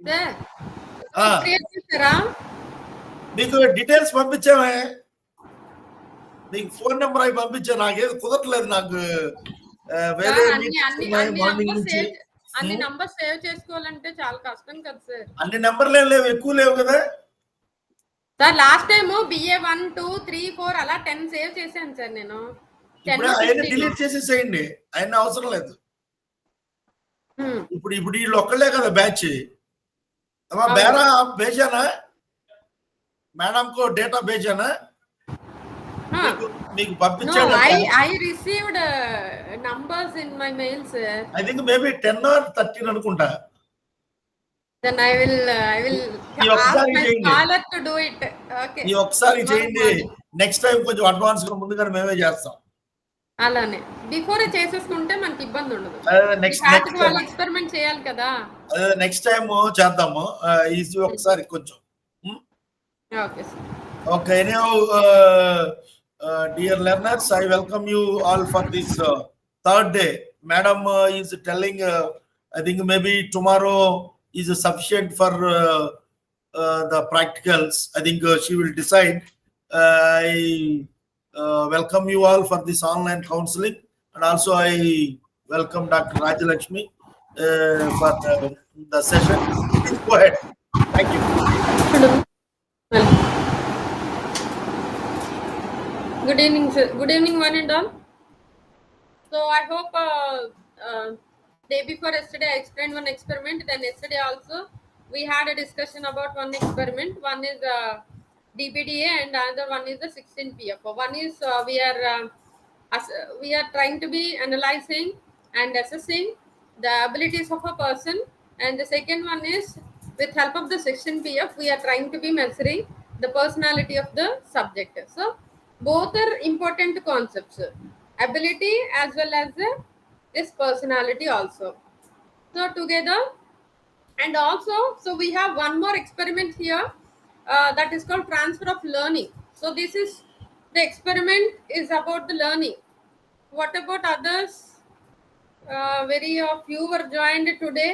Sir create చేస్తారా? మీకు details పంపించామే, నీకు ఫోన్ నెంబర్ అవి పంపించా. నాకేది కుదరట్లేదు, నాకు వేరే మార్నింగ్ నుంచి. అన్ని నంబర్ సేవ్ చేసుకోవాలంటే చాలా కష్టం కదా సార్. అన్ని నెంబర్లు ఏం లేవు, ఎక్కువ లేవు కదా సార్. లాస్ట్ టైం BA 1, 2, 3, 4 అలా 10 సేవ్ చేశాను సార్ నేను. ఇప్పుడు ఆయన డిలీట్ చేసేసేయండి, ఆయన అవసరం లేదు. ఇప్పుడు వీళ్ళు ఒక్కళ్ళే కదా బ్యాచ్. బేరా भेजा मैडम को डेटा भेजा మీకు పంపించాను. I received numbers in my mail sir. I think maybe 10 or 13 అనుకుంటా. Then I will ask my scholar to do it. Okay. ఈ ఒకసారి చేయండి, నెక్స్ట్ టైం కొంచెం అడ్వాన్స్ గా ముందుగానే మేమే చేస్తాం. అలానే బిఫోర్ చేసేసుకుంటే మనకి ఇబ్బంది ఉండదు. నెక్స్ట్ వాళ్ళు ఎక్స్పెరిమెంట్ చేయాలి కదా. నెక్స్ట్ టైం చేద్దాము. ఇది ఒకసారి కొంచెం. Okay sir. Okay, now dear learners, I welcome you all for this third day. Madam is telling I think maybe tomorrow is sufficient for the practicals. I think she will decide. I welcome you all for this online counseling, and also I welcome Dr. Rajalakshmi for the session. Please go ahead. Thank you. Good evening sir. Good evening one and all. So I hope day before yesterday I explained one experiment. Then yesterday also we had a discussion about one experiment. One is DBDA and another one is the 16 PFO. One is we are trying to be analyzing and assessing the abilities of a person, and the second one is with help of the 16 PF we are trying to be measuring the personality of the subject. So both are important concepts, ability as well as this personality also. So together, and also so we have one more experiment here that is called transfer of learning. So this is the experiment is about the learning. What about others? Very few were joined today.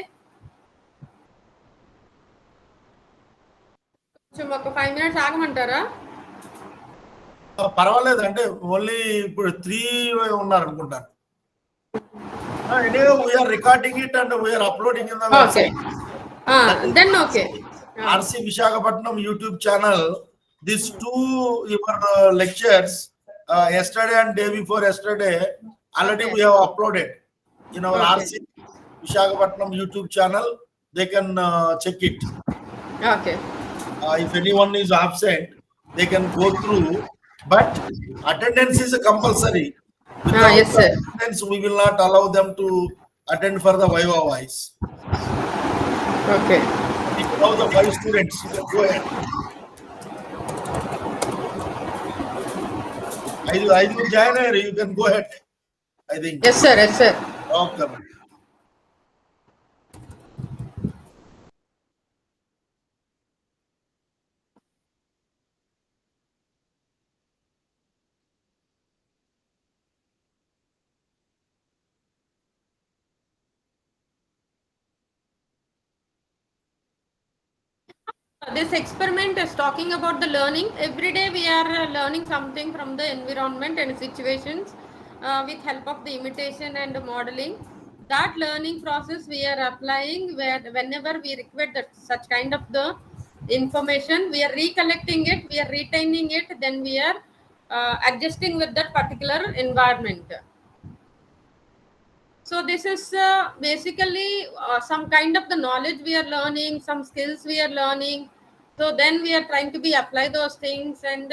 ఒక 5 minutes ఆగమంటారా? పర్వాలేదు, అంటే only ఇప్పుడు 3 ఉన్నారు అనుకుంటాను. We are recording it and we are uploading in the website. Then okay. RC Visakhapatnam YouTube channel. These 2 your lectures yesterday and day before yesterday already we have uploaded in our RC Visakhapatnam YouTube channel. They can check it. Okay. If anyone is absent, they can go through, but attendance is compulsory. Yes sir. Attendance we will not allow them to attend for the Viva voice. Okay. Now the 5 students, you can go ahead. I will join her, you can go ahead. I think. Yes sir. Yes sir. Okay. This experiment is talking about the learning. Every day we are learning something from the environment and situations with help of the imitation and modeling. That learning process we are applying whenever we require that such kind of the information, we are recollecting it, we are retaining it, then we are adjusting with that particular environment. So this is basically some kind of the knowledge we are learning, some skills we are learning. So then we are trying to be apply those things, and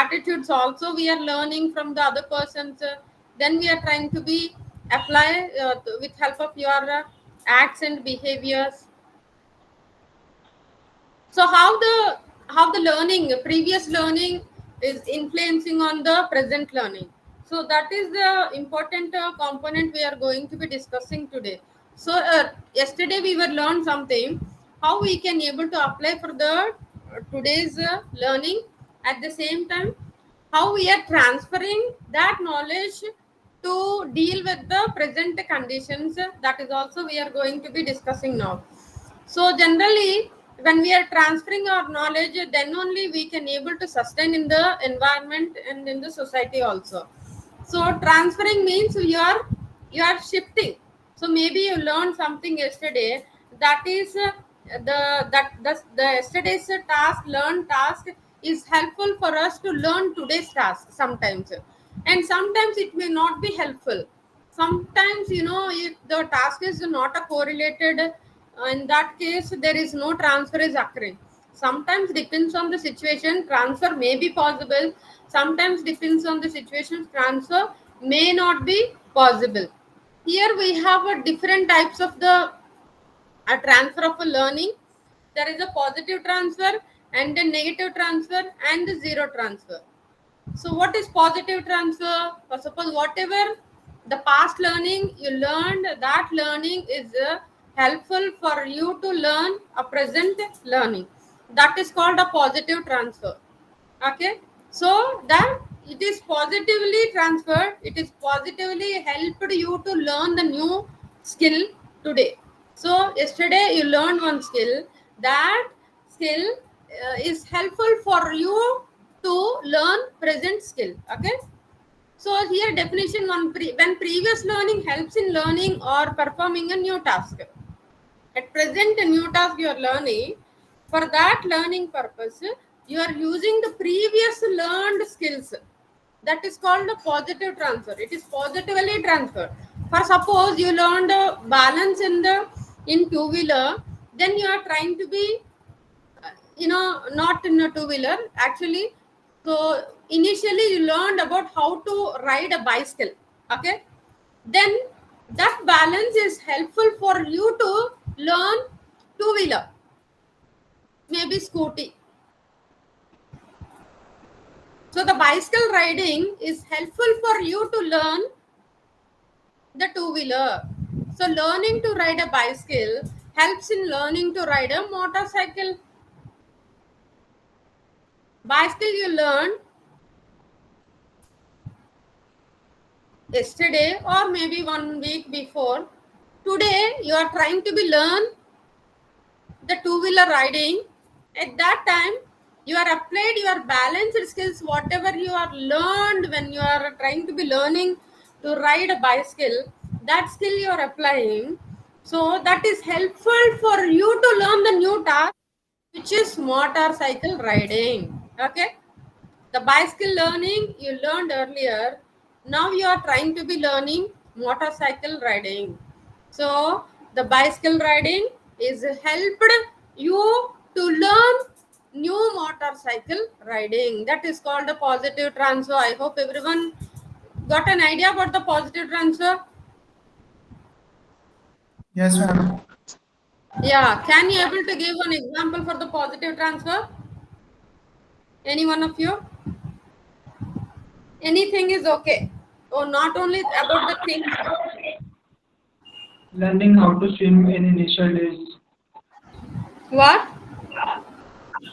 attitudes also we are learning from the other persons. Then we are trying to be apply with help of your acts and behaviors. So how the learning, previous learning is influencing on the present learning. So that is the important component we are going to be discussing today. So yesterday we were learned something, how we can able to apply for the today's learning. At the same time, how we are transferring that knowledge to deal with the present conditions. That is also we are going to be discussing now. So generally, when we are transferring our knowledge, then only we can able to sustain in the environment and in the society also. So transferring means you are shifting. So maybe you learned something yesterday, that is the yesterday's task, learned task, is helpful for us to learn today's task sometimes, and sometimes it may not be helpful. Sometimes, if the task is not a correlated, in that case there is no transfer is occurring. Sometimes depends on the situation, transfer may be possible. Sometimes depends on the situation, transfer may not be possible. Here we have a different types of the a transfer of a learning. There is a positive transfer and a negative transfer and the zero transfer. So, what is positive transfer? For suppose whatever the past learning you learned, that learning is helpful for you to learn a present learning. That is called a positive transfer. Okay, so that it is positively transferred. It is positively helped you to learn the new skill today. So yesterday you learned one skill. That skill is helpful for you to learn present skill. Okay, so here definition one, when previous learning helps in learning or performing a new task. At present, a new task you are learning. For that learning purpose, you are using the previous learned skills. That is called a positive transfer. It is positively transferred. For suppose you learned balance in two wheeler, then you are trying to be, not in a two wheeler actually. So initially you learned about how to ride a bicycle. Okay, then that balance is helpful for you to learn two wheeler, maybe scooty. So the bicycle riding is helpful for you to learn the two wheeler. So learning to ride a bicycle helps in learning to ride a motorcycle. Bicycle you learn yesterday or maybe 1 week before. Today you are trying to be learn the two wheeler riding. At that time you are applied your balanced skills, whatever you are learned when you are trying to be learning to ride a bicycle, that skill you are applying. So that is helpful for you to learn the new task, which is motorcycle riding. Okay, the bicycle learning you learned earlier, now you are trying to be learning motorcycle riding. So the bicycle riding is helped you to learn new motorcycle riding. That is called a positive transfer. I hope everyone got an idea about the positive transfer. Yes, ma'am. Yeah, can you able to give an example for the positive transfer? Any one of you? Anything is okay. Or not only about the things. Learning how to swim in initial days. What?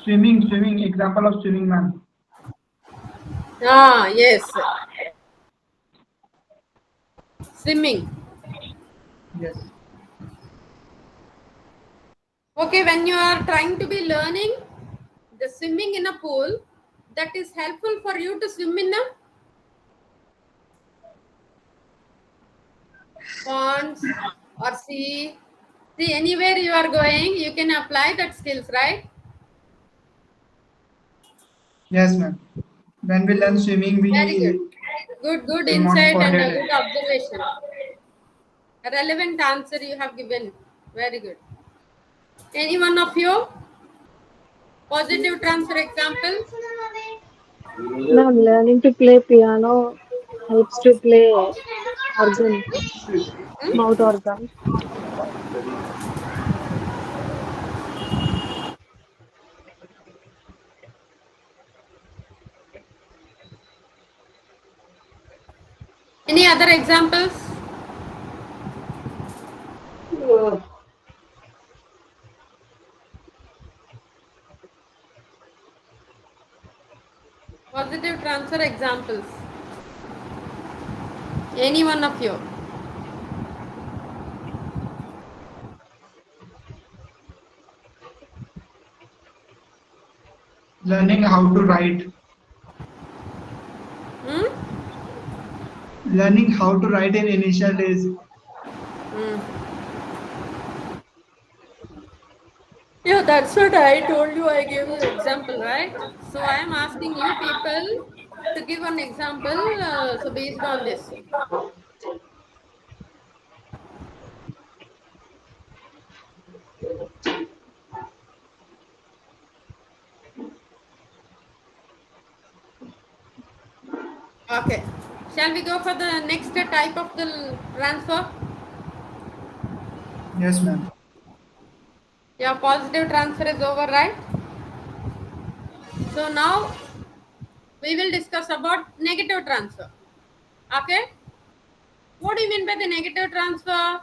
Swimming. Example of swimming, ma'am. Ah, yes. Swimming. Yes. Okay, when you are trying to be learning the swimming in a pool, that is helpful for you to swim in a ponds or sea. See, anywhere you are going, you can apply that skills, right? Yes, ma'am. When we learn swimming, Very good. we Good swim on insight and a forehead. good observation. A relevant answer you have given. Very good. Any one of you? Positive transfer example? Ma'am, learning to play piano helps to play organ, Hmm? mouth organ. Any other examples? Positive transfer examples. Any one of you? Learning how to write. Hmm? Learning how to write in initial days. Hmm. Yeah, that's what I told you. I gave you example, right? So I am asking you people to give an example. So based on this. Okay. Shall we go for the next type of the transfer? Yes, ma'am. Yeah, positive transfer is over, right? So now we will discuss about negative transfer. Okay? What do you mean by the negative transfer?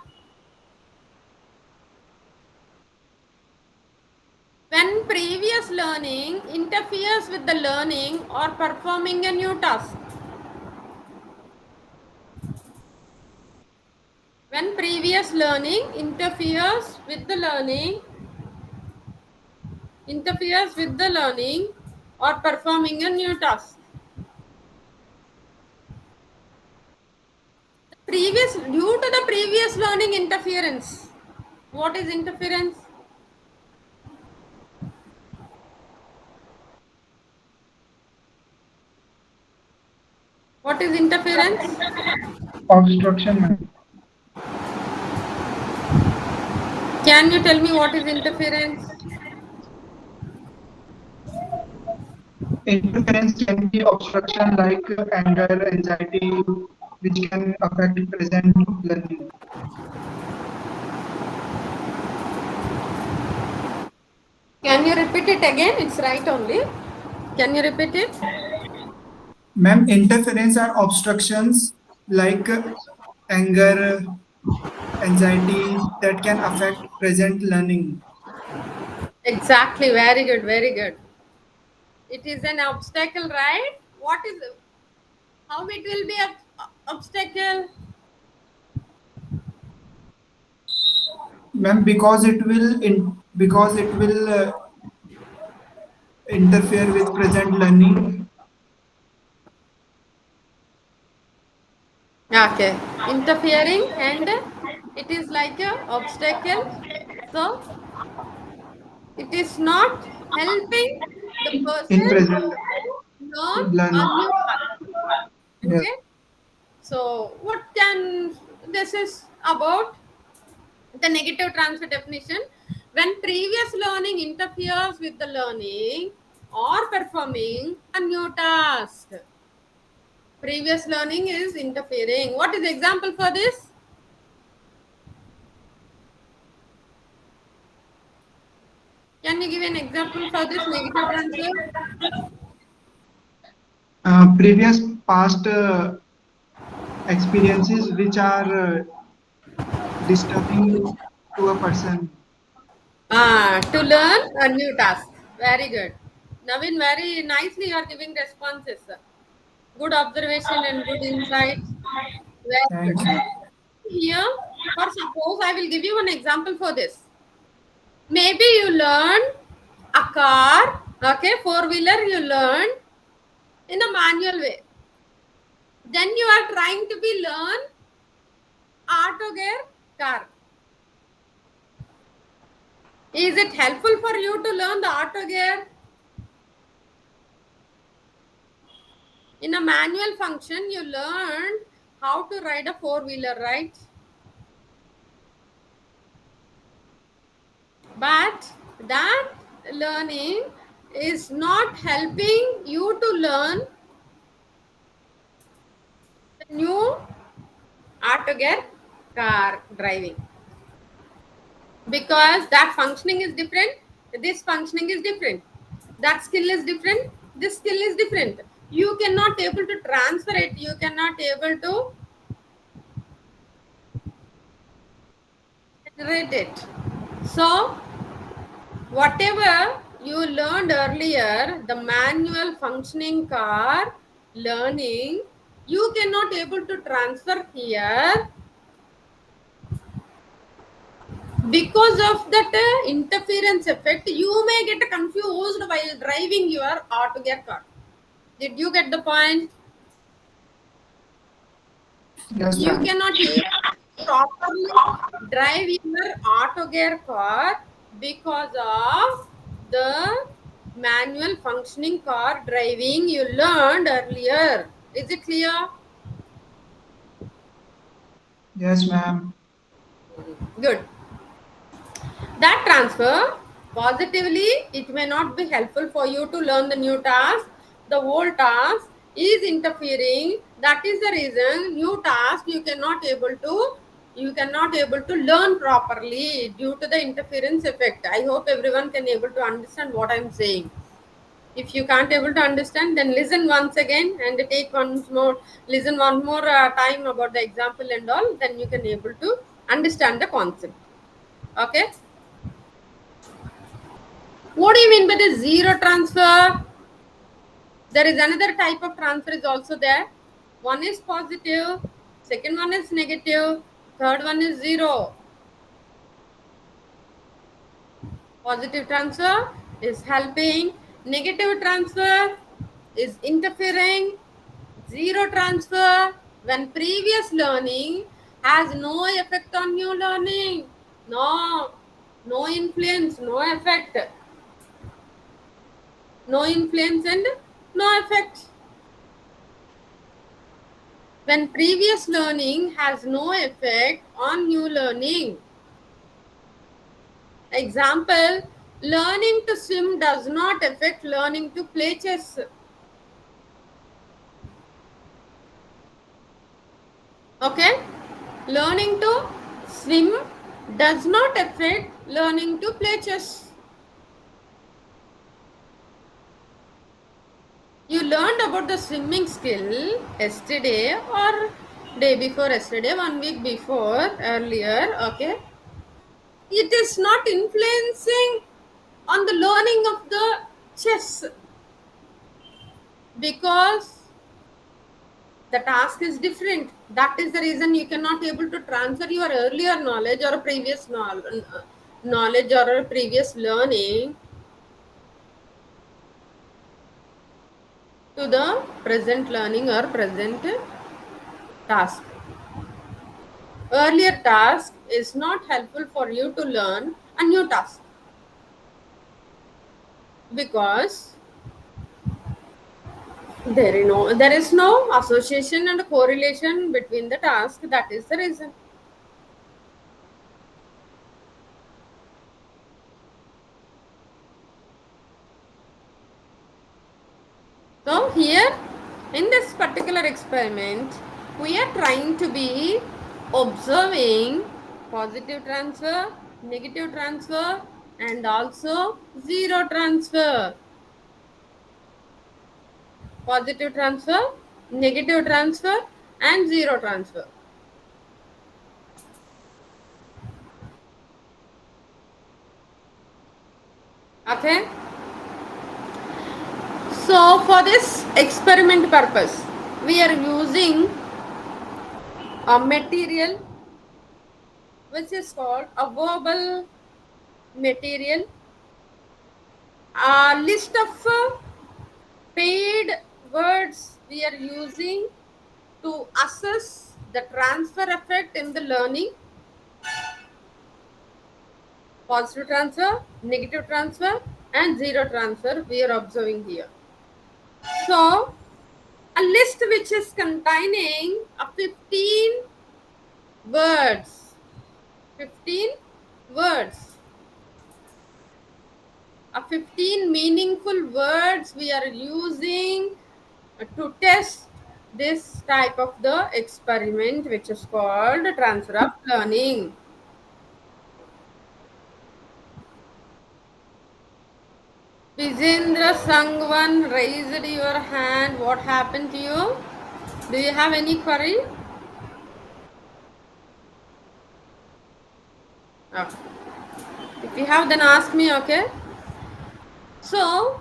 When previous learning interferes with the learning or performing a new task. When previous learning interferes with the learning or performing a new task. Previous due to the previous learning interference. What is interference? What is interference? Obstruction, ma'am. Can you tell me what is interference? Interference can be obstruction like anger, anxiety, which can affect present learning. Can you repeat it again? It's right only. Can you repeat it? Ma'am, interference are obstructions like anger, anxiety that can affect present learning. Exactly. Very good. Very good. It is an obstacle, right? What is how it will be a obstacle? Ma'am, because it will interfere with present learning. Okay. Interfering and it is like a obstacle. So it is not helping the In person present learn a learning. new task. Yes. Okay. So what can this is about the negative transfer definition? When previous learning interferes with the learning or performing a new task. Previous learning is interfering. What is the example for this? Can you give an example for this negative transfer? Previous past experiences which are disturbing to a person. To learn a new task. Very good. Naveen, very nicely you are giving responses. Good observation and good insights. Very good. Thanks, ma'am. Here, for suppose I will give you an example for this. Maybe you learn a car, okay, four-wheeler you learn in a manual way. Then you are trying to be learn auto gear car. Is it helpful for you to learn the auto gear? In a manual function, you learn how to ride a four-wheeler, right? But that learning is not helping you to learn the new auto gear car driving because that functioning is different, this functioning is different, that skill is different, this skill is different. You cannot able to transfer it, you cannot able to generate it. So whatever you learned earlier, the manual functioning car learning, you cannot able to transfer here Because of that interference effect, you may get confused while driving your auto gear car. Did you get the point? Yes, You ma'am. cannot even properly drive your auto gear car because of the manual functioning car driving you learned earlier. Is it clear? Yes, ma'am. Good. That transfer, positively, it may not be helpful for you to learn the new task. The old task is interfering. That is the reason new task you cannot able to learn properly due to the interference effect. I hope everyone can able to understand what I'm saying. If you can't able to understand, then listen once again and take once more, listen one more time about the example and all, then you can able to understand the concept. Okay. What do you mean by the zero transfer? There is another type of transfer is also there. One is positive, second one is negative, third one is zero. Positive transfer is helping, negative transfer is interfering, zero transfer when previous learning has no effect on new learning. No, no influence, no effect. No influence and no effect. When previous learning has no effect on new learning. Example, learning to swim does not affect learning to play chess. Okay? Learning to swim does not affect learning to play chess. You learned about the swimming skill yesterday or day before yesterday, 1 week before, earlier, okay? It is not influencing on the learning of the chess because the task is different. That is the reason you cannot able to transfer your earlier knowledge or previous knowledge or previous learning to the present learning or present task. Earlier task is not helpful for you to learn a new task because there is no association and correlation between the task. That is the reason. So here in this particular experiment, we are trying to be observing positive transfer, negative transfer, and also zero transfer. Positive transfer, negative transfer, and zero transfer. Okay. So for this experiment purpose, we are using a material which is called a verbal material. A list of paid words we are using to assess the transfer effect in the learning. Positive transfer, negative transfer, and zero transfer we are observing here. So a list which is containing a 15 words. 15 words. A 15 meaningful words we are using to test this type of the experiment which is called transfer of learning. Vijendra Sangwan raised your hand. What happened to you? Do you have any query? Okay. If you have, then ask me, okay? So,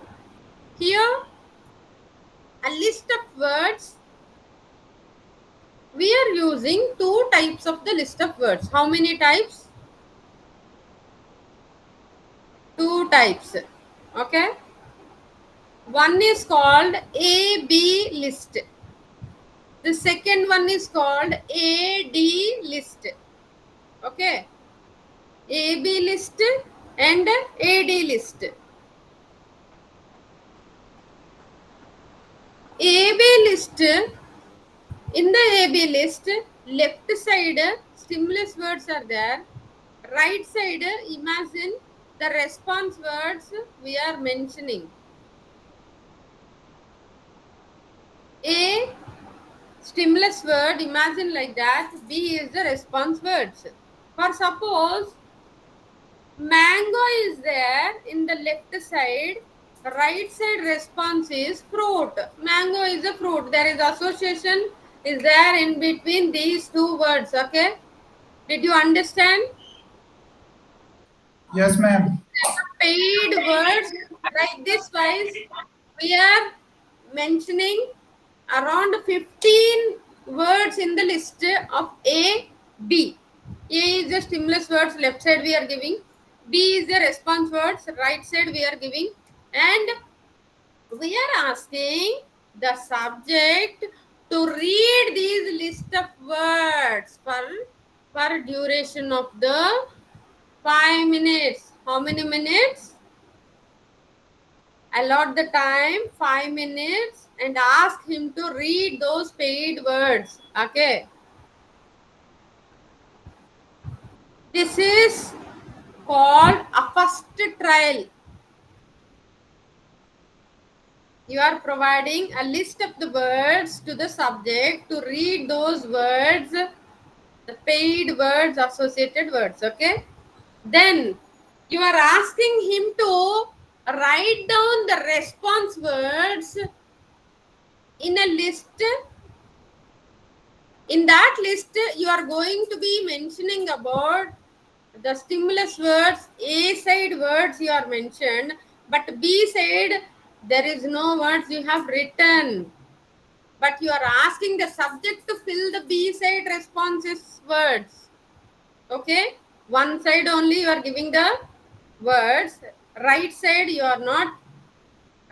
here a list of words. We are using two types of the list of words. How many types? two types. Okay. One is called A-B list. The second one is called A-D list. Okay. A-B list and A-D list. A-B list, in the A-B list, left side stimulus words are there. Right side, imagine the response words we are mentioning. A stimulus word, imagine like that. B is the response words. For suppose mango is there in the left side, right side response is fruit. Mango is a fruit. There is association is there in between these two words. Okay, did you understand? Yes, ma'am. Paid words like this wise, we are mentioning around 15 words in the list of A, B. A is the stimulus words, left side we are giving. B is the response words, right side we are giving. And we are asking the subject to read these list of words for duration of the 5 minutes. How many minutes? Allot the time 5 minutes and ask him to read those paid words. Okay. This is called a first trial. You are providing a list of the words to the subject to read those words, the paid words, associated words. Okay. Then you are asking him to write down the response words in a list. In that list, you are going to be mentioning about the stimulus words. A side words you are mentioned, but B side there is no words you have written. But you are asking the subject to fill the B side responses words. Okay, one side only you are giving the words. Right side you are not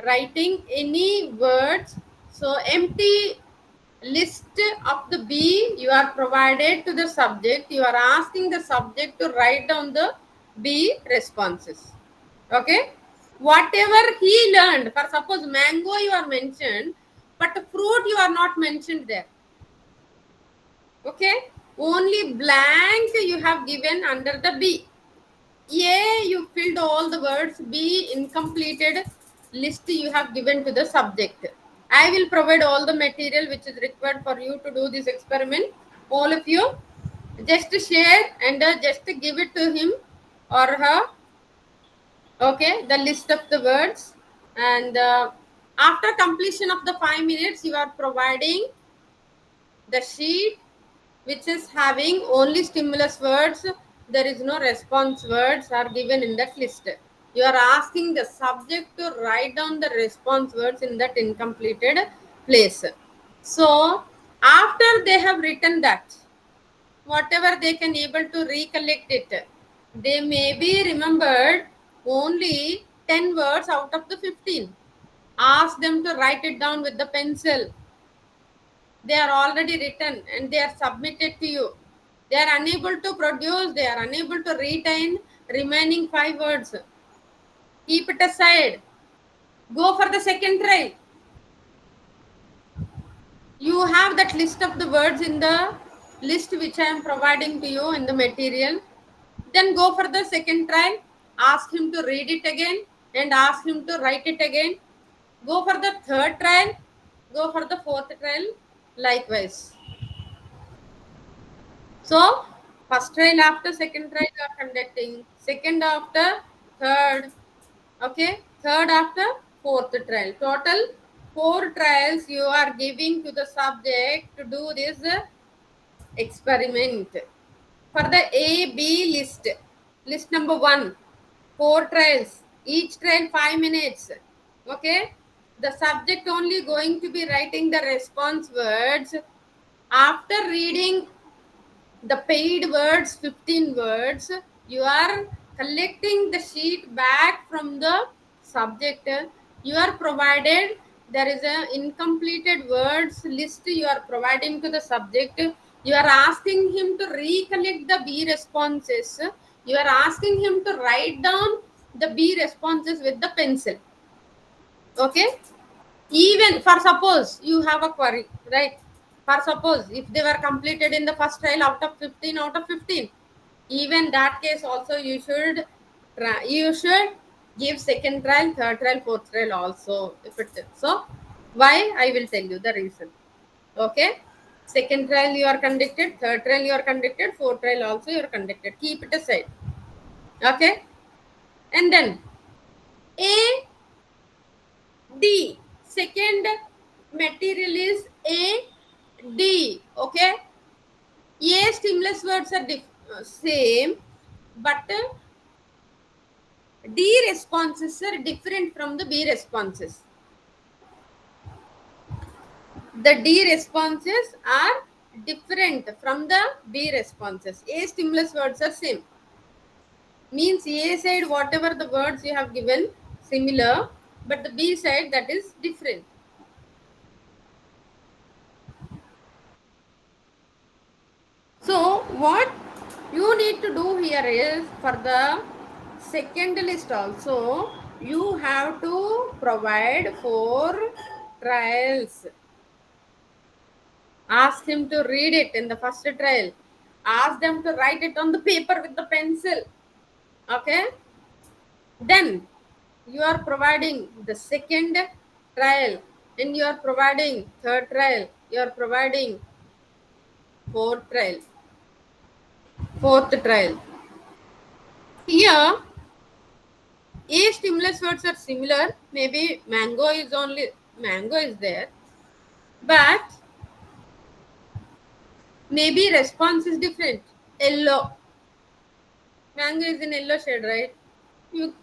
writing any words. So empty list of the B you are provided to the subject. You are asking the subject to write down the B responses. Okay. Whatever he learned, for suppose mango you are mentioned, but fruit you are not mentioned there. Okay. Only blank you have given under the B. A, you filled all the words. B, incompleted list you have given to the subject. I will provide all the material which is required for you to do this experiment. All of you just share and just give it to him or her. Okay, the list of the words. And after completion of the 5 minutes, you are providing the sheet which is having only stimulus words. There is no response words are given in that list. You are asking the subject to write down the response words in that incompleted place. So after they have written that, whatever they can able to recollect it, they may be remembered only 10 words out of the 15. Ask them to write it down with the pencil. They are already written and they are submitted to you. They are unable to produce, they are unable to retain remaining 5 words. Keep it aside. Go for the second try. You have that list of the words in the list which I am providing to you in the material. Then go for the second trial. Ask him to read it again and ask him to write it again. Go for the third trial. Go for the fourth trial. Likewise. So, first trial after second trial you are conducting. Second after third. Okay. Third after fourth trial. Total 4 trials you are giving to the subject to do this experiment. For the A, B list, list number 1, 4 trials, each trial 5 minutes. Okay, the subject only going to be writing the response words. After reading the paid words, 15 words, you are collecting the sheet back from the subject. You are provided, there is a incompleted words list you are providing to the subject. You are asking him to recollect the B responses. You are asking him to write down the B responses with the pencil. Okay, even for suppose you have a query, right? For suppose if they were completed in the first trial out of 15 out of 15, even that case also you should give second trial, third trial, fourth trial also, if it is so. Why? I will tell you the reason. Okay, second trial you are conducted, third trial you are conducted, fourth trial also you are conducted, keep it aside. Okay, and then A D, second material is A D. Okay, A stimulus words are same, but D responses are different from the B responses. The D responses are different from the B responses. A stimulus words are same. Means A side whatever the words you have given similar, but the B side that is different. So what you need to do here is, for the second list also you have to provide 4 trials. Ask him to read it in the first trial. Ask them to write it on the paper with the pencil. Okay. Then you are providing the second trial. Then you are providing third trial. You are providing fourth trial. Fourth trial. Here, A stimulus words are similar. Maybe mango is there, but maybe response is different. Yellow. Mango is in yellow shade, right? You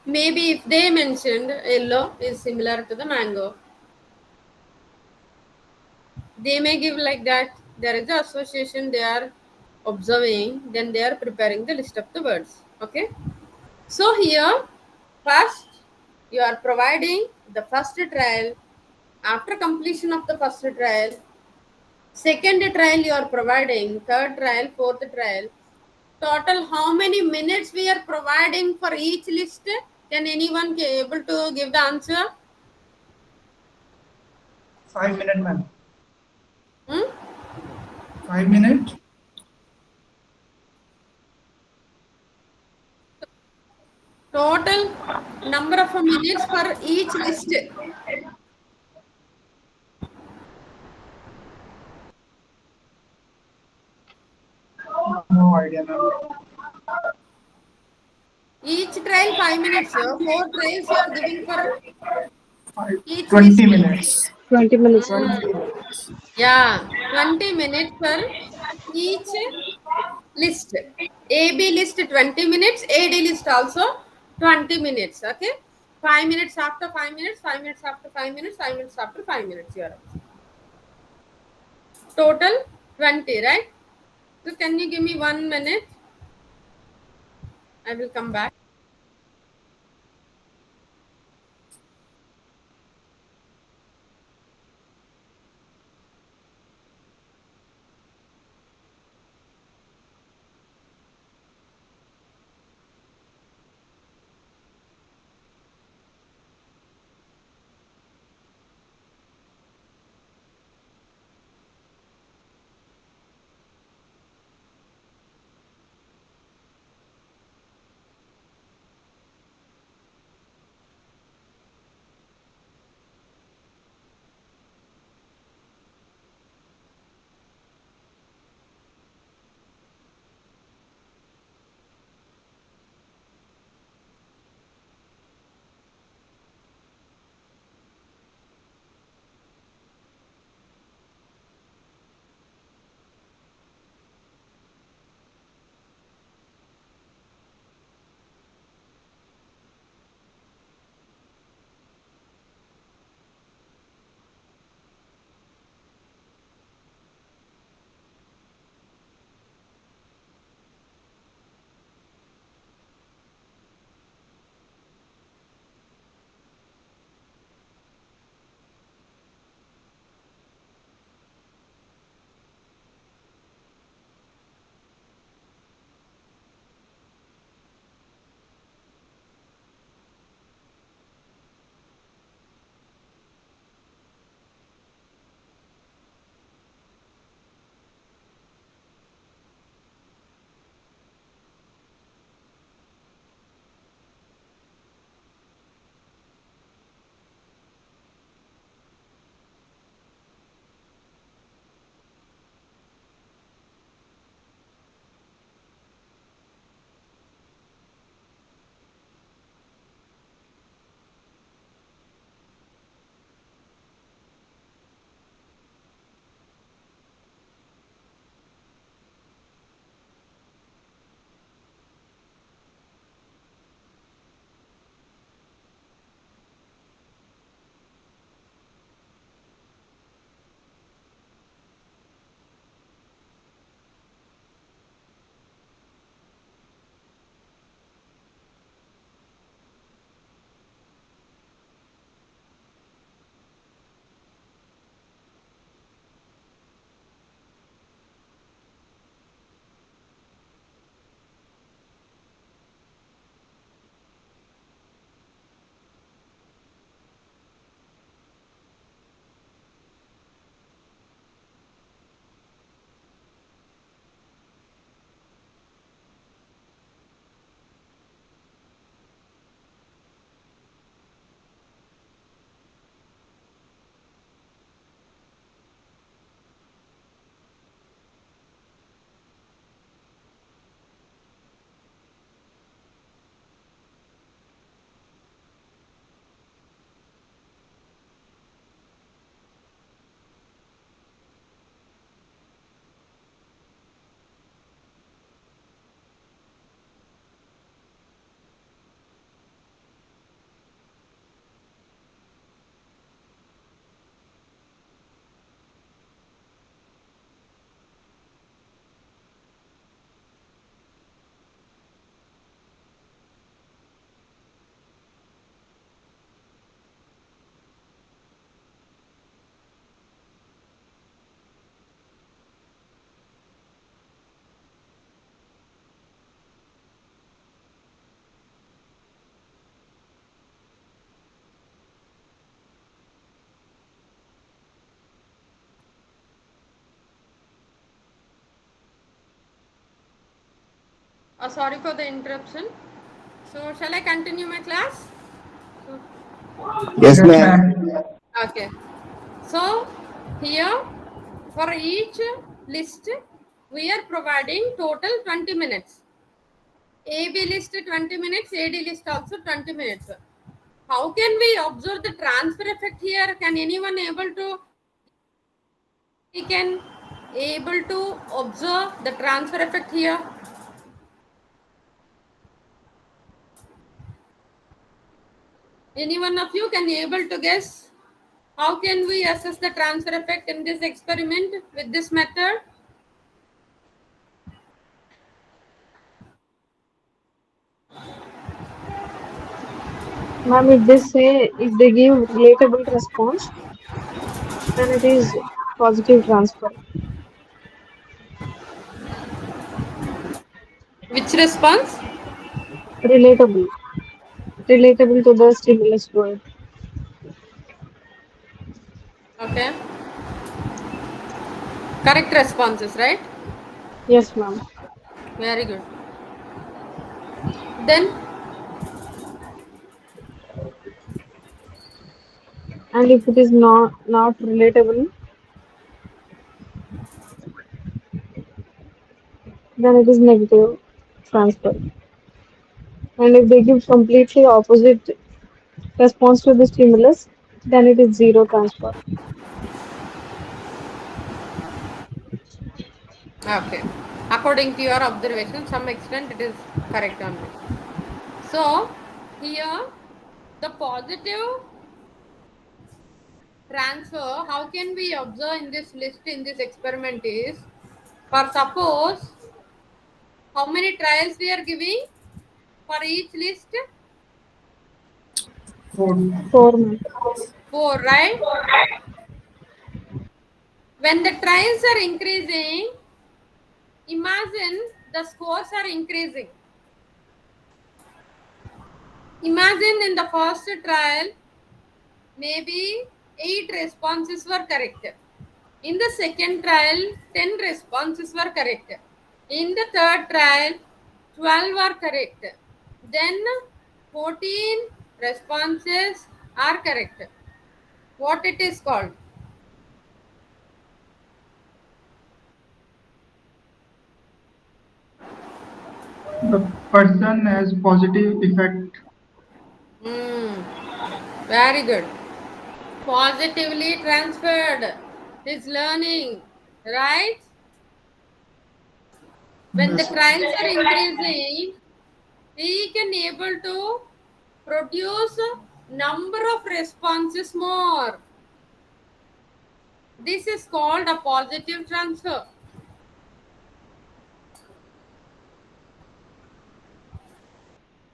maybe if they mentioned yellow is similar to the mango, they may give like that. There is the association they are observing, then they are preparing the list of the words. Okay. So here, first you are providing the first trial. After completion of the first trial, second trial you are providing, third trial, fourth trial. Total how many minutes we are providing for each list? Can anyone be able to give the answer? 5 minutes, ma'am. Hmm? 5 minutes. Total number of minutes for each list. No idea, ma'am. Each trial 5 minutes. 4 trials you are giving for Five, each 20 list. minutes. 20 minutes, ma'am. 20 minutes. Yeah, 20 minutes for each list. AB list 20 minutes, AD list also 20 minutes. Okay, 5 minutes after 5 minutes, 5 minutes after 5 minutes, 5 minutes after 5 minutes. You are total 20, right? So, can you give me 1 minute? I will come back. Sorry for the interruption. So, shall I continue my class? Yes, Yes, ma'am. ma'am. Okay. So, here for each list, we are providing total 20 minutes. AB list 20 minutes, AD list also 20 minutes. How can we observe the transfer effect here? Can anyone able to? We can able to observe the transfer effect here. Any one of you can able to guess? How can we assess the transfer effect in this experiment with this method? Ma'am, if they give relatable response, then it is positive transfer. Which response? Relatable. Relatable to the stimulus word. Okay. Correct responses, right? Yes, ma'am. Very good. Then, And if it is not relatable, then it is negative transfer. And if they give completely opposite response to the stimulus, then it is zero transfer. okay. According to your observation, some extent it is correct only. So, here the positive transfer, how can we observe in this list in this experiment is, for suppose, how many trials we are giving for each list? 4. 4, ma'am. 4, right? When the trials are increasing, imagine the scores are increasing. Imagine in the first trial, maybe 8 responses were correct. In the second trial, 10 responses were correct. In the third trial, 12 are correct. Then 14 responses are correct. What it is called? The person has positive effect. Very good. Positively transferred his learning, right? When the Yes. trials are increasing, he can able to produce number of responses more. This is called a positive transfer.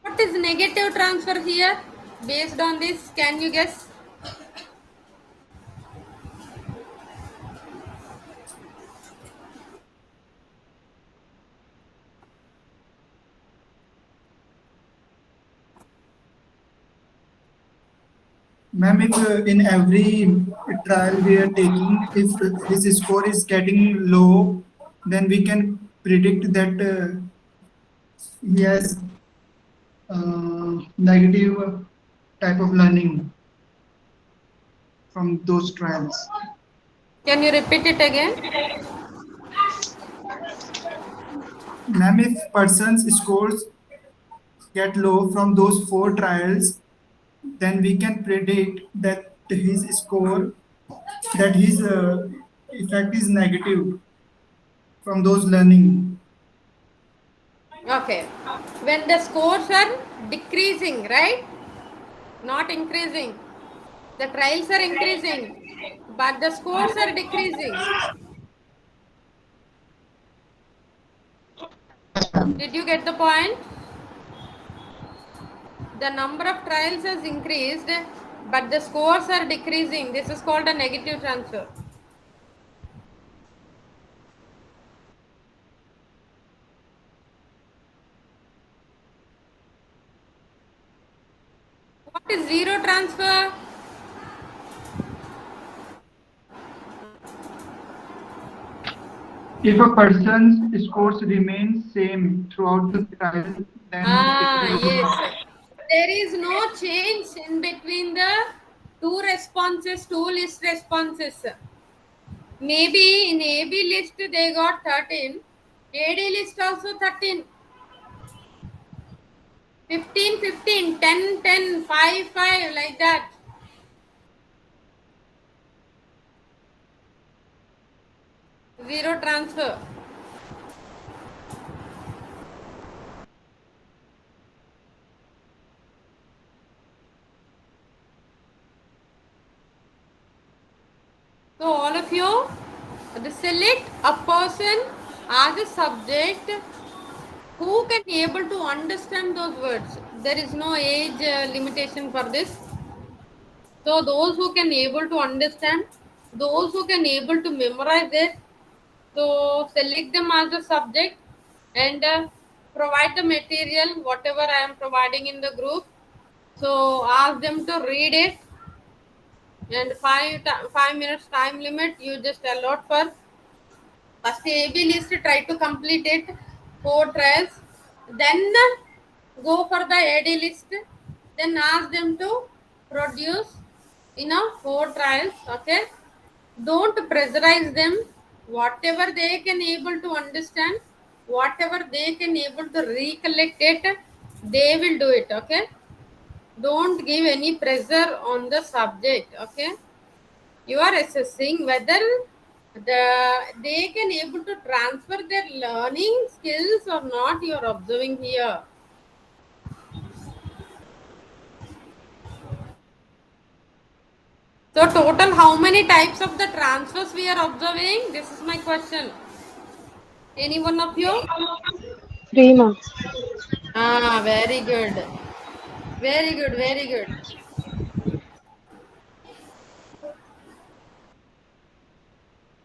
What is negative transfer here? Based on this, can you guess? Ma'am, if in every trial we are taking, if his score is getting low, then we can predict that he has negative type of learning from those trials. Can you repeat it again? Ma'am, if person's scores get low from those 4 trials, then we can predict that his effect is negative from those learning. Okay. When the scores are decreasing, right? Not increasing. The trials are increasing, but the scores are decreasing. Did you get the point? The number of trials has increased, but the scores are decreasing. This is called a negative transfer. What is zero transfer? If a person's scores remain same throughout the trial, then it will Yes. be There is no change in between the two responses, two list responses. Maybe in AB list they got 13, AD list also 13, 15, 15, 10, 10, 5, 5, like that. Zero transfer. So all of you, select a person as a subject who can able to understand those words. There is no age limitation for this. So those who can able to understand, those who can able to memorize it, so select them as a subject and provide the material whatever I am providing in the group. So ask them to read it, and 5 minutes time limit you just allot for. First AB list, try to complete it, 4 trials. Then go for the AD list. Then ask them to produce in a 4 trials. Okay. Don't pressurize them. Whatever they can able to understand, whatever they can able to recollect it, they will do it. Okay. Don't give any pressure on the subject. Okay. You are assessing whether they can able to transfer their learning skills or not. You are observing here. So total how many types of the transfers we are observing? This is my question. Any one of you? 3 marks. Very good. Very good, very good.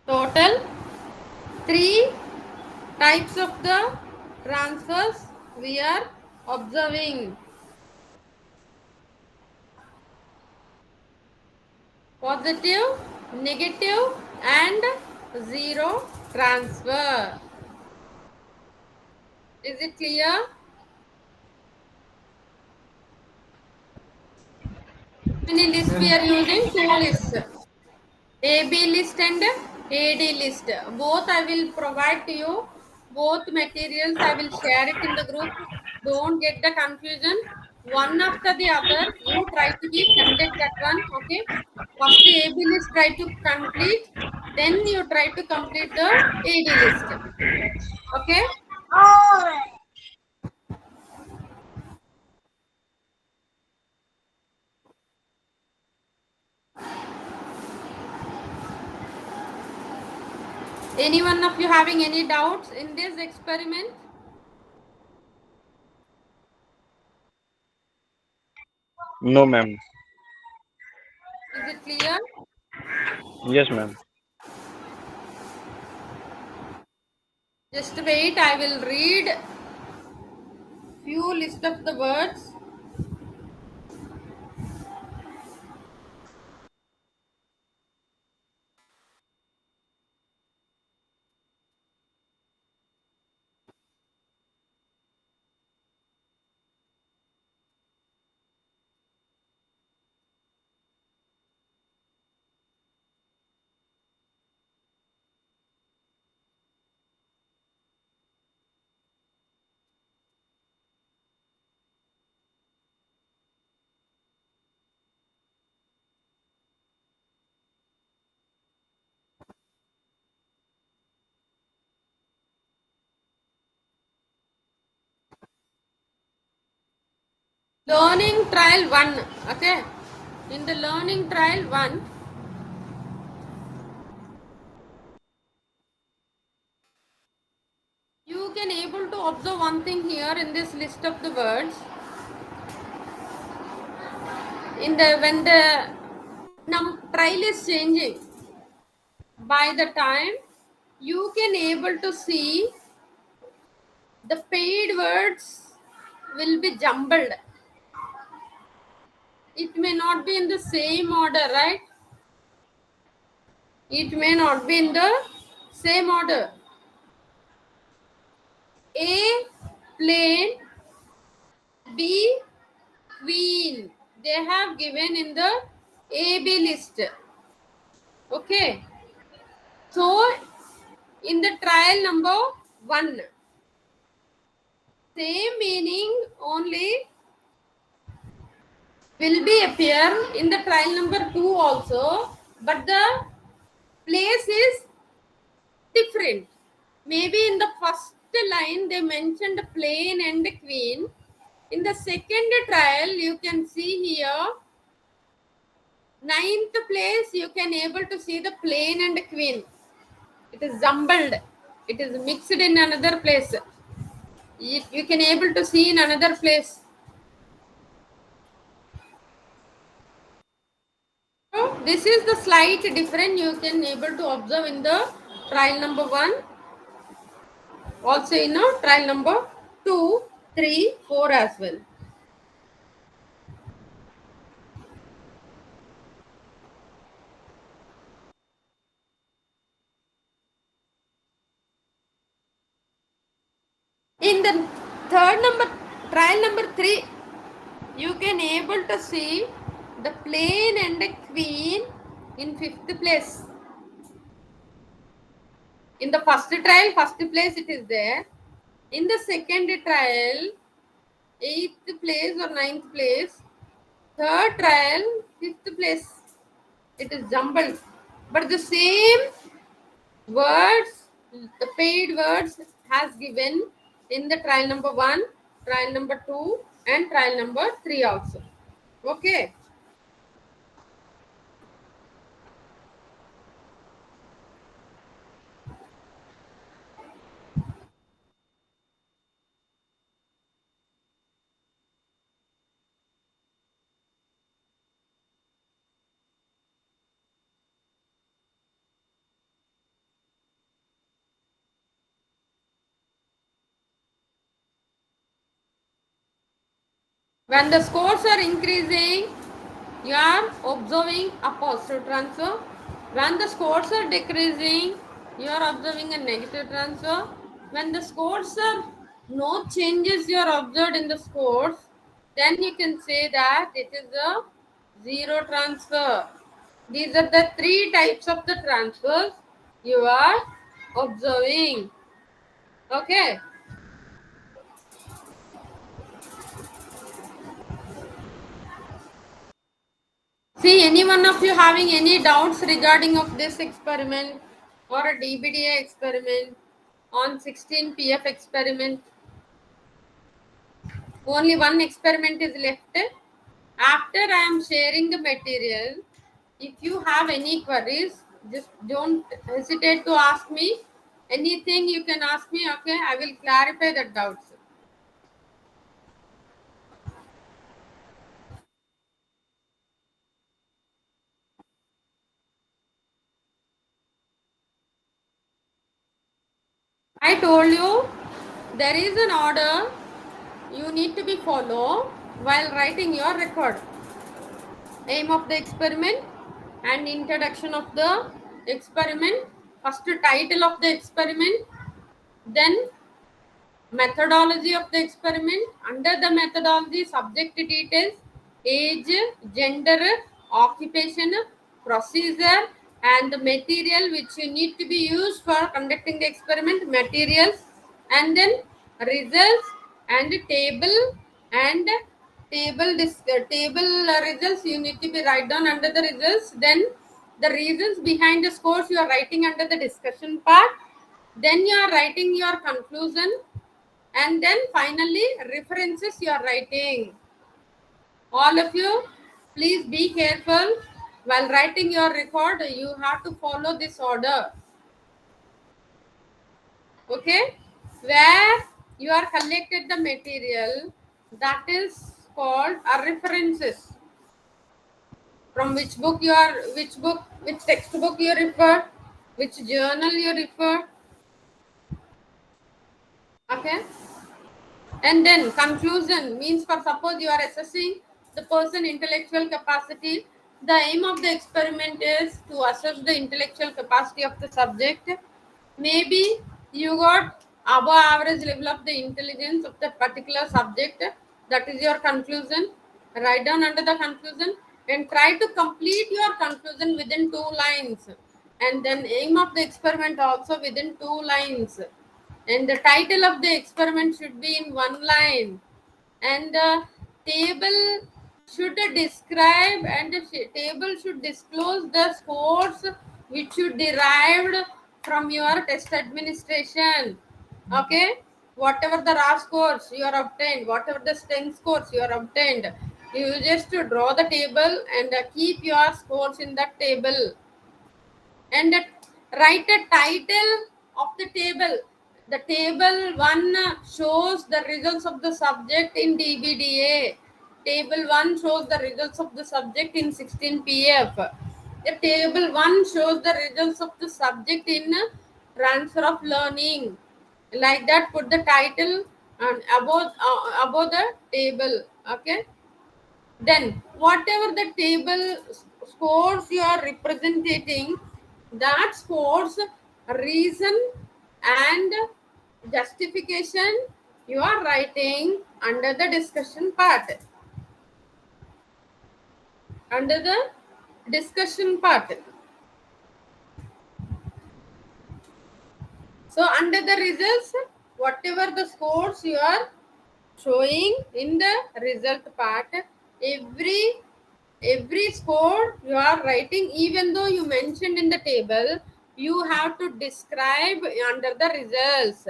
Total 3 types of the transfers we are observing. Positive, negative and zero transfer. Is it clear? How many lists we are using? 2 lists. AB list and AD list. Both I will provide to you. Both materials I will share it in the group. Don't get the confusion. One after the other, you try to be conduct that one. Okay. First AB list try to complete. Then you try to complete the AD list. Okay. Any one of you having any doubts in this experiment? No, ma'am. Is it clear? Yes, ma'am. Just wait, I will read few list of the words. Learning trial 1. Okay. In the learning trial 1, you can able to observe one thing here in this list of the words. In the when the trial is changing, by the time you can able to see the paid words will be jumbled. It may not be in the same order, right? It may not be in the same order. A plane, B queen. They have given in the AB list. Okay. So in the trial number 1, same meaning only will be appear in the trial number 2 also, but the place is different. Maybe in the first line they mentioned plane and queen. In the second trial, you can see here, ninth place, you can able to see the plane and queen. It is jumbled. It is mixed in another place. You can able to see in another place. So this is the slight difference you can able to observe in the trial number 1. Also in trial number 2, 3, 4 as well. In the third number, trial number 3, you can able to see the plane and the queen in 5th place. In the first trial, first place it is there. In the second trial, 8th place or 9th place. Third trial, 5th place. It is jumbled. But the same words, the paid words has given in the trial number 1, trial number 2 and trial number 3 also. Okay. When the scores are increasing, you are observing a positive transfer. When the scores are decreasing, you are observing a negative transfer. When the scores are no changes you are observed in the scores, then you can say that it is a zero transfer. These are the 3 types of the transfers you are observing. Okay. See, any one of you having any doubts regarding of this experiment or a DBDA experiment on 16 PF experiment? Only one experiment is left. After I am sharing the material, if you have any queries, just don't hesitate to ask me. Anything you can ask me, okay? I will clarify the doubts. I told you there is an order you need to be follow while writing your record. Aim of the experiment and introduction of the experiment. First title of the experiment, then methodology of the experiment. Under the methodology, subject details, age, gender, occupation, procedure, and the material which you need to be used for conducting the experiment, materials, and then results and table and table results you need to be write down under the results. Then the reasons behind the scores you are writing under the discussion part. Then you are writing your conclusion, and then finally references you are writing. All of you, please be careful while writing your record. You have to follow this order. Okay, where you are collected the material, that is called a references. From which book you are, which textbook you refer, which journal you refer. Okay. And then conclusion means, for suppose you are assessing the person intellectual capacity. The aim of the experiment is to assess the intellectual capacity of the subject. Maybe you got above average level of the intelligence of that particular subject. That is your conclusion. Write down under the conclusion and try to complete your conclusion within 2 lines. And then aim of the experiment also within 2 lines. And the title of the experiment should be in 1 line. And the table should describe and the table should disclose the scores which you derived from your test administration. Okay, whatever the raw scores you are obtained, whatever the strength scores you are obtained, you just to draw the table and keep your scores in that table. And write a title of the table. The table 1 shows the results of the subject in DBDA. Table 1 shows the results of the subject in 16 PF. The table 1 shows the results of the subject in transfer of learning. Like that, put the title and above the table. Okay. Then whatever the table scores you are representing, that scores reason and justification you are writing under the discussion part. Under the discussion part. So under the results, whatever the scores you are showing in the result part, every score you are writing, even though you mentioned in the table, you have to describe under the results.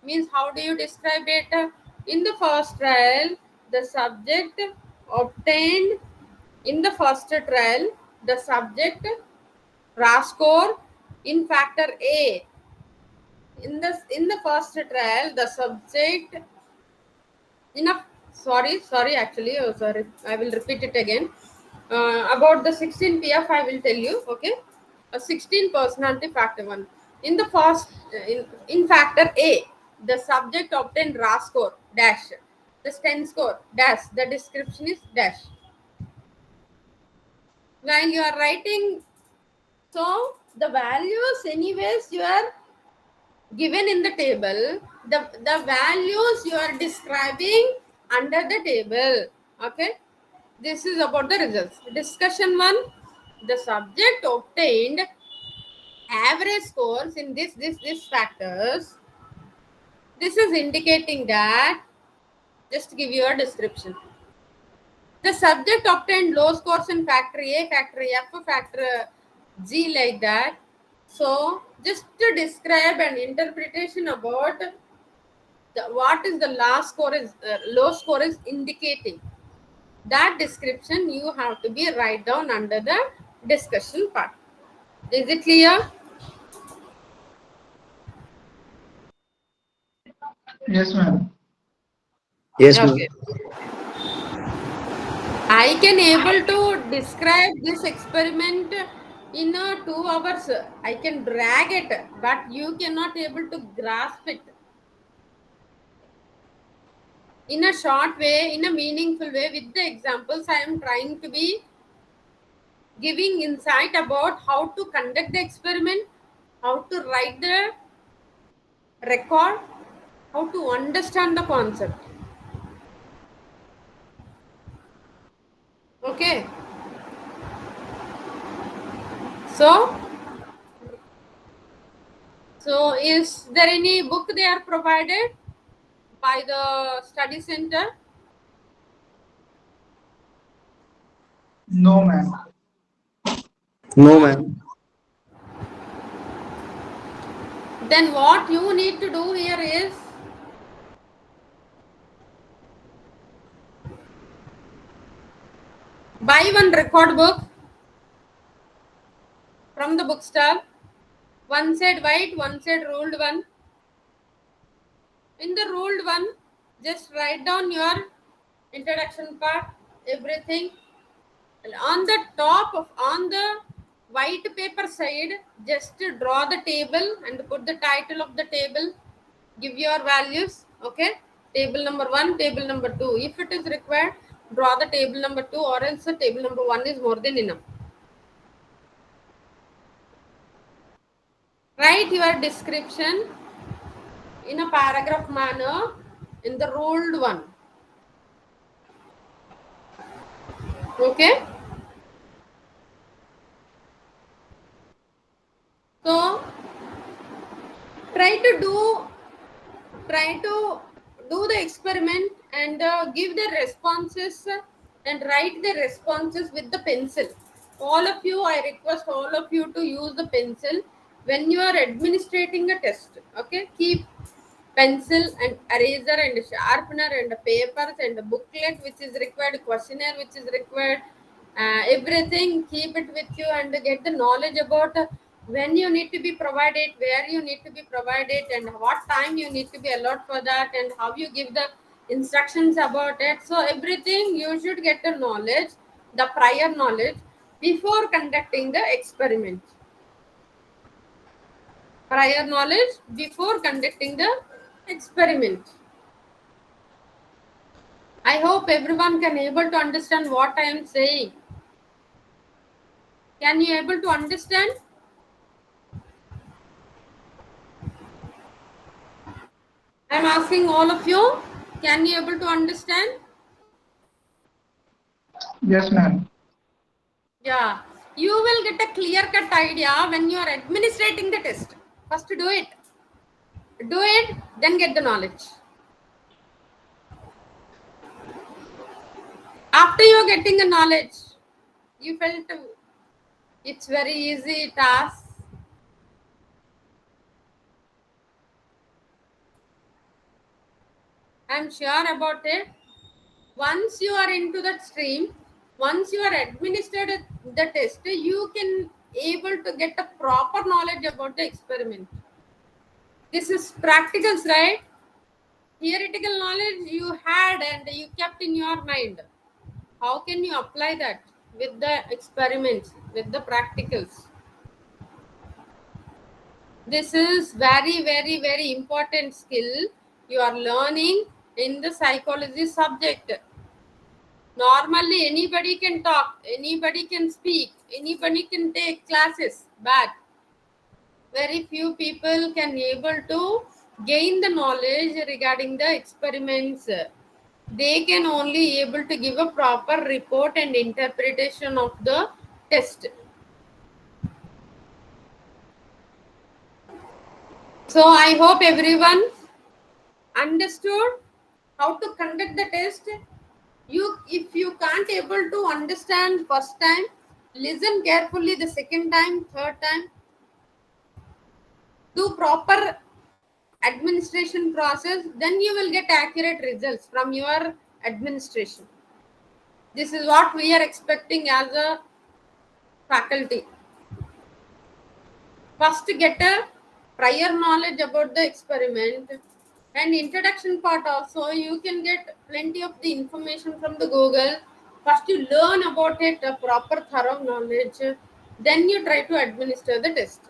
Means how do you describe it? In the first trial, the subject obtained in the first trial, the subject raw score in factor A. In the first trial, the subject enough sorry actually, sorry, I will repeat it again. About the 16 PF I will tell you. Okay, a 16 personality factor 1. In the first in factor A, the subject obtained raw score dash, the strength score dash, the description is dash. While you are writing, so the values anyways you are given in the table, the values you are describing under the table. Okay, this is about the results. Discussion 1, the subject obtained average scores in this factors. This is indicating that, just to give you a description, the subject obtained low scores in factor A, factor F, factor G, like that. So just to describe an interpretation about what is the last score is low score is indicating, that description you have to be write down under the discussion part. Is it clear? Yes, ma'am. Yes, ma'am. Okay. I can able to describe this experiment in 2 hours. I can drag it, but you cannot able to grasp it in a short way, in a meaningful way. With the examples, I am trying to be giving insight about how to conduct the experiment, how to write the record, how to understand the concept. Okay. So is there any book they are provided by the study center? No, ma'am. No, ma'am. Then what you need to do here is buy one record book from the bookstall. One side white, one side ruled one. In the ruled one, just write down your introduction part, everything. And on the top of on the white paper side, just draw the table and put the title of the table. Give your values. Okay, table number 1, table number 2. If it is required, draw the table number 2, or else the table number 1 is more than enough. Write your description in a paragraph manner in the ruled one. Okay. So try to do the experiment and give the responses and write the responses with the pencil. All of you, I request all of you to use the pencil when you are administrating a test. Okay, keep pencil and eraser and sharpener and papers and booklet which is required, questionnaire which is required, everything keep it with you and get the knowledge about when you need to be provided, where you need to be provided, and what time you need to be allowed for that, and how you give the instructions about it. So everything you should get the knowledge, the prior knowledge, before conducting the experiment. Prior knowledge before conducting the experiment. I hope everyone can able to understand what I am saying. Can you able to understand? I am asking all of you. Can you able to understand? Yes, ma'am. Yeah. You will get a clear-cut idea when you are administrating the test. First do it. Do it, then get the knowledge. After you are getting the knowledge, you felt it's very easy task. I am sure about it. Once you are into that stream, once you are administered the test, you can able to get a proper knowledge about the experiment. This is practicals, right? Theoretical knowledge you had and you kept in your mind. How can you apply that with the experiments, with the practicals? This is very, very, very important skill you are learning in the psychology subject. Normally, anybody can talk, anybody can speak, anybody can take classes, but very few people can able to gain the knowledge regarding the experiments. They can only able to give a proper report and interpretation of the test. So I hope everyone understood how to conduct the test. If you can't able to understand first time, listen carefully the second time, third time. Do proper administration process, then you will get accurate results from your administration. This is what we are expecting as a faculty. First get a prior knowledge about the experiment, and introduction part also you can get plenty of the information from the Google. First you learn about it, a proper thorough knowledge, then you try to administer the test.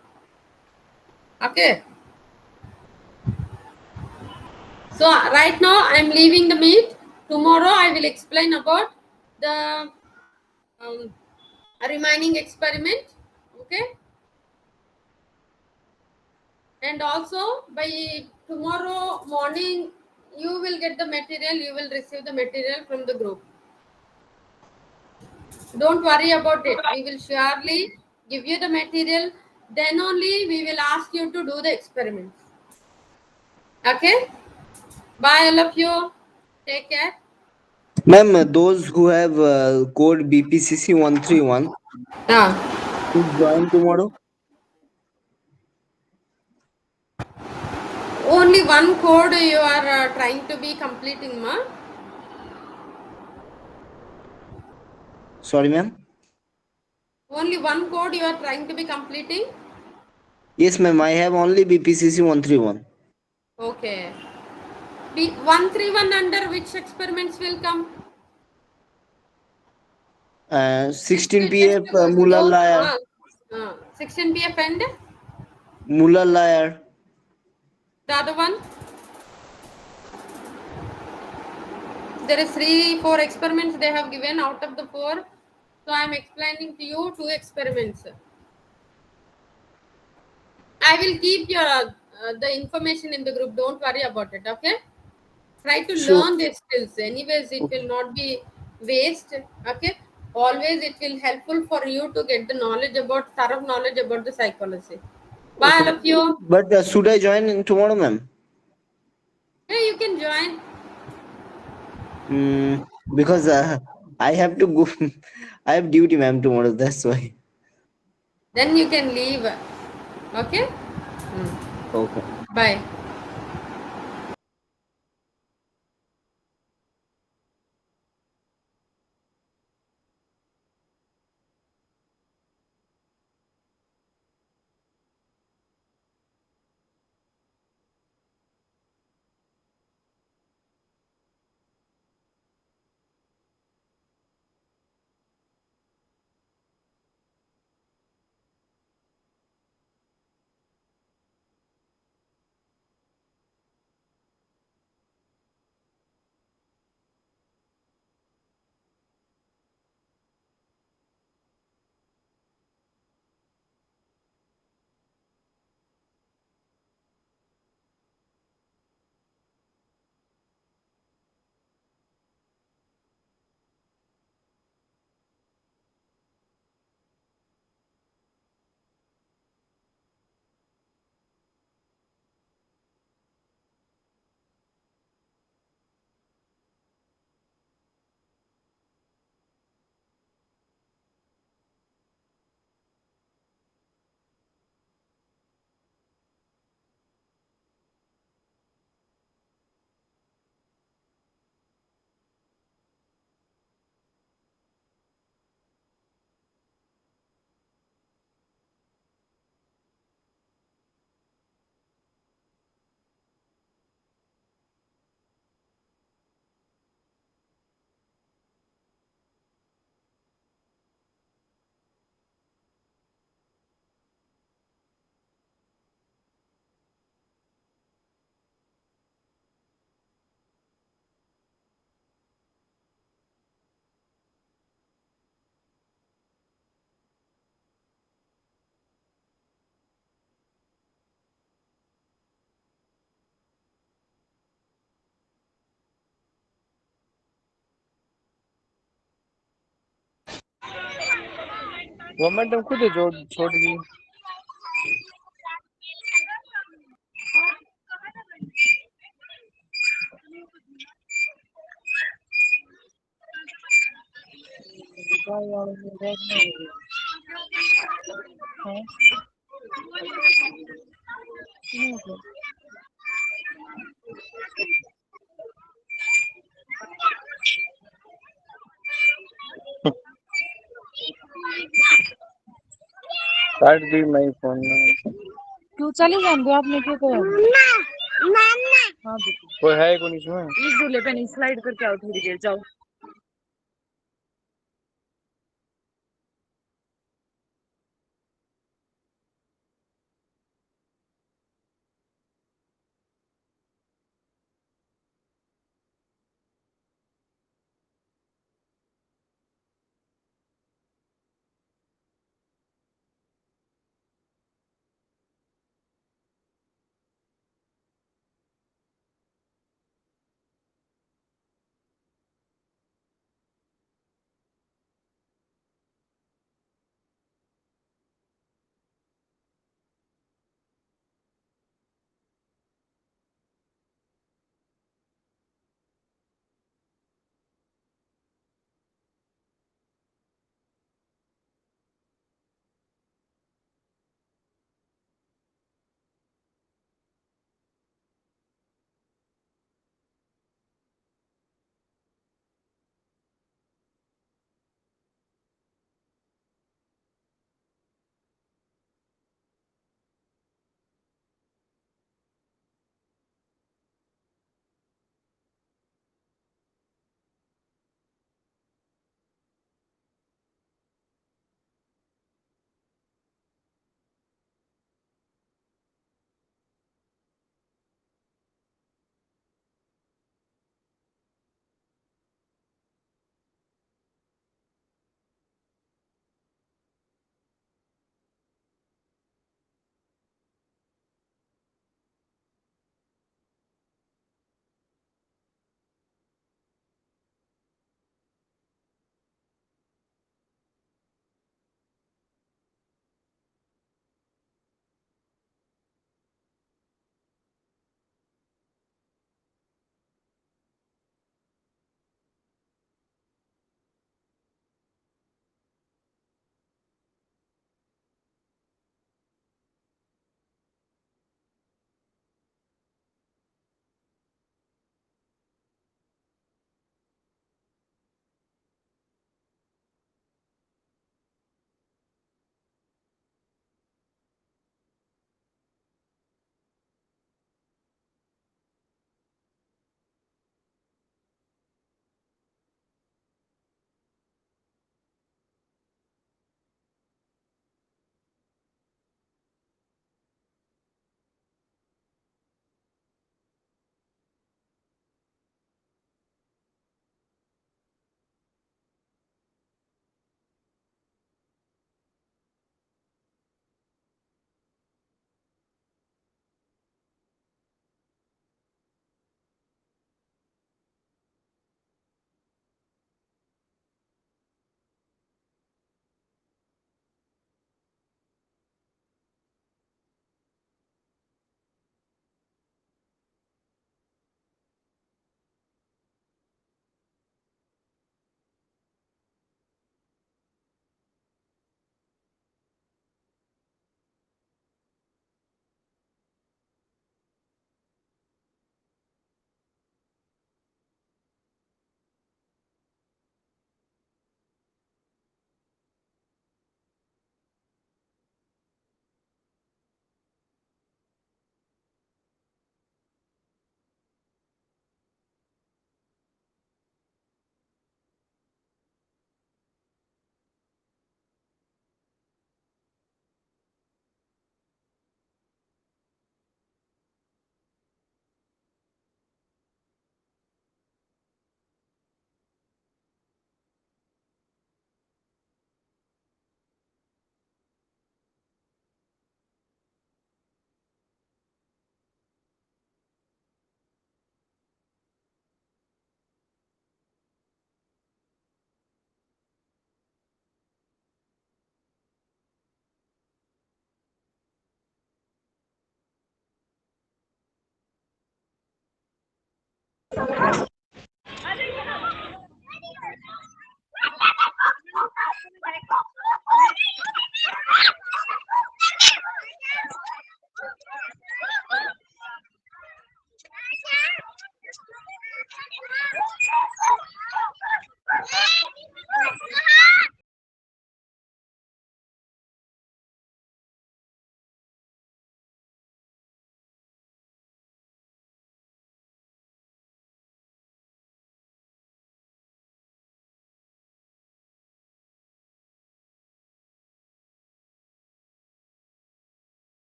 Okay. So right now I am leaving the meet. Tomorrow I will explain about the remaining experiment. Okay. And also by tomorrow morning you will get the material, you will receive the material from the group. Don't worry about it, we will surely give you the material, then only we will ask you to do the experiments. Okay, bye all of you, take care. Ma'am, those who have code BPCC131 Ah, will join tomorrow. only one code you are trying to be completing, ma? Sorry, ma'am. Only one code you are trying to be completing? Yes, ma'am. I have only BPCC131. Okay. 131 under which experiments will come? 16 Just PF Mula go Liar. 16 PF and Mula Liar. the other one? There is 3-4 experiments they have given out of the 4. So I am explaining to you 2 experiments. I will keep your the information in the group. Don't worry about it. Okay. Try to Sure. learn these skills. Anyways, it will not be waste. Okay. Always it will helpful for you to get the knowledge about thorough knowledge about the psychology. Bye, all of you. But should I join in tomorrow, ma'am? Yeah, you can join. Because I have to go. I have duty, ma'am, tomorrow. That's why. Then you can leave. Okay. Okay. Bye. वो madam खुद ही छोड़ दी। काट दी मैं phone में। तू चली जाएंगे आपने क्यों कहा हाँ कोई है कौन इसमें? इस झूले पे नहीं स्लाइड करके आओ थोड़ी देर जाओ